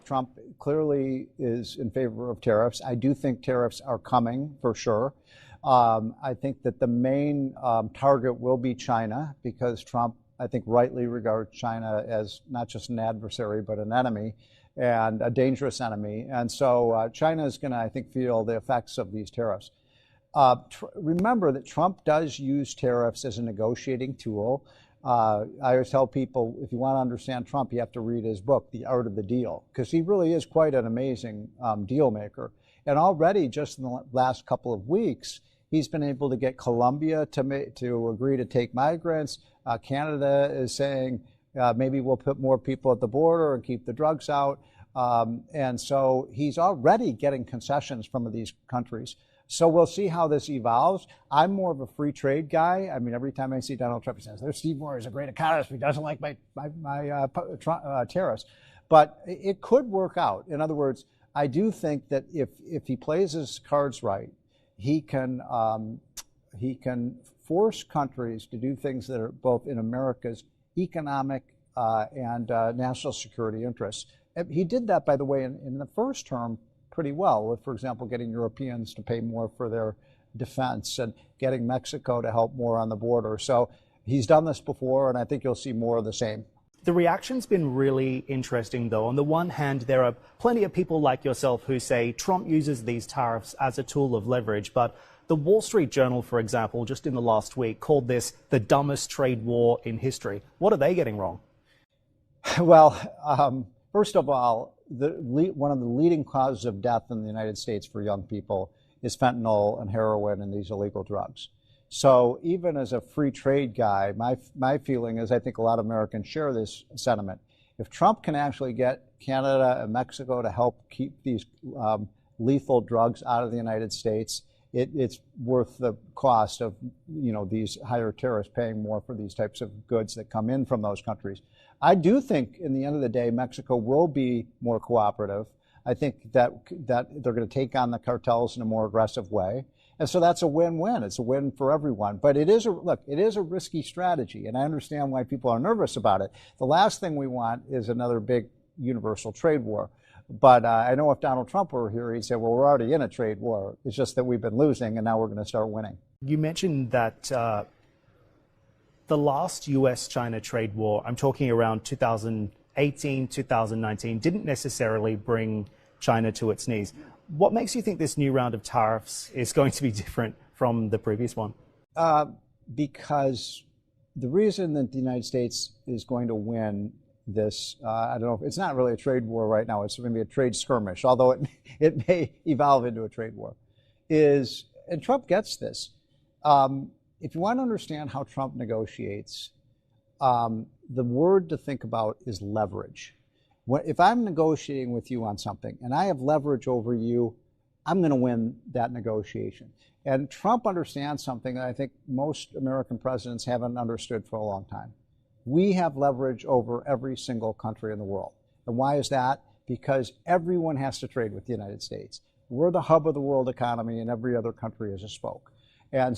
Trump clearly is in favor of tariffs. I do think tariffs are coming for sure. I think that the main target will be China because Trump, I think, rightly regards China as not just an adversary, but an enemy and a dangerous enemy. And so China is going to, I think, feel the effects of these tariffs. Remember that Trump does use tariffs as a negotiating tool. I always tell people, if you want to understand Trump, you have to read his book, The Art of the Deal, because he really is quite an amazing deal maker. And already, just in the last couple of weeks, he's been able to get Colombia to agree to take migrants. Canada is saying maybe we'll put more people at the border and keep the drugs out. And so he's already getting concessions from these countries. So we'll see how this evolves. I'm more of a free trade guy. I mean, every time I see Donald Trump, he says, "There's Steve Moore, he's a great economist, but he doesn't like my tariffs." But it could work out. In other words, I do think that if he plays his cards right, he can force countries to do things that are both in America's economic and national security interests. He did that, by the way, in the first term pretty well, with, for example, getting Europeans to pay more for their defense and getting Mexico to help more on the border. So he's done this before, and I think you'll see more of the same. The reaction's been really interesting, though. On the one hand, there are plenty of people like yourself who say Trump uses these tariffs as a tool of leverage. But the Wall Street Journal, for example, just in the last week, called this the dumbest trade war in history. What are they getting wrong? Well, first of all, one of the leading causes of death in the United States for young people is fentanyl and heroin and these illegal drugs. So even as a free trade guy, my feeling is I think a lot of Americans share this sentiment. If Trump can actually get Canada and Mexico to help keep these lethal drugs out of the United States, it's worth the cost of these higher tariffs paying more for these types of goods that come in from those countries. I do think, in the end of the day, Mexico will be more cooperative. I think that they're going to take on the cartels in a more aggressive way. And so that's a win-win. It's a win for everyone. But it is a risky strategy, and I understand why people are nervous about it. The last thing we want is another big universal trade war. But I know if Donald Trump were here, he'd say, well, we're already in a trade war. It's just that we've been losing, and now we're going to start winning. You mentioned that the last U.S.-China trade war, I'm talking around 2018, 2019, didn't necessarily bring China to its knees. What makes you think this new round of tariffs is going to be different from the previous one? Because the reason that the United States is going to win this, I don't know, it's not really a trade war right now, it's going to be a trade skirmish, although it may evolve into a trade war, and Trump gets this. If you want to understand how Trump negotiates, the word to think about is leverage. If I'm negotiating with you on something and I have leverage over you, I'm going to win that negotiation. And Trump understands something that I think most American presidents haven't understood for a long time. We have leverage over every single country in the world. And why is that? Because everyone has to trade with the United States. We're the hub of the world economy, and every other country is a spoke. And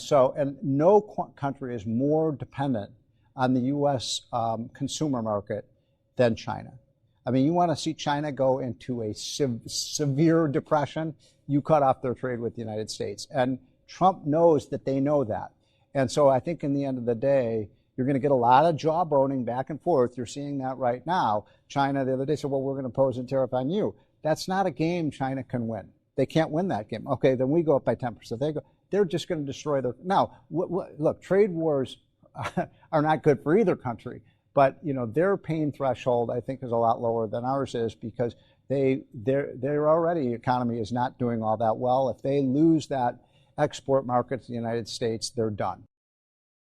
no country is more dependent on the U.S. Consumer market than China. I mean, you want to see China go into a severe depression, you cut off their trade with the United States. And Trump knows that they know that. And so I think in the end of the day, you're going to get a lot of jawboning back and forth. You're seeing that right now. China the other day said, well, we're going to impose a tariff on you. That's not a game China can win. They can't win that game. Okay, then we go up by 10%. They're just going to destroy their... Now, look, trade wars are not good for either country. But their pain threshold, I think, is a lot lower than ours is because their already economy is not doing all that well. If they lose that export market to the United States, they're done.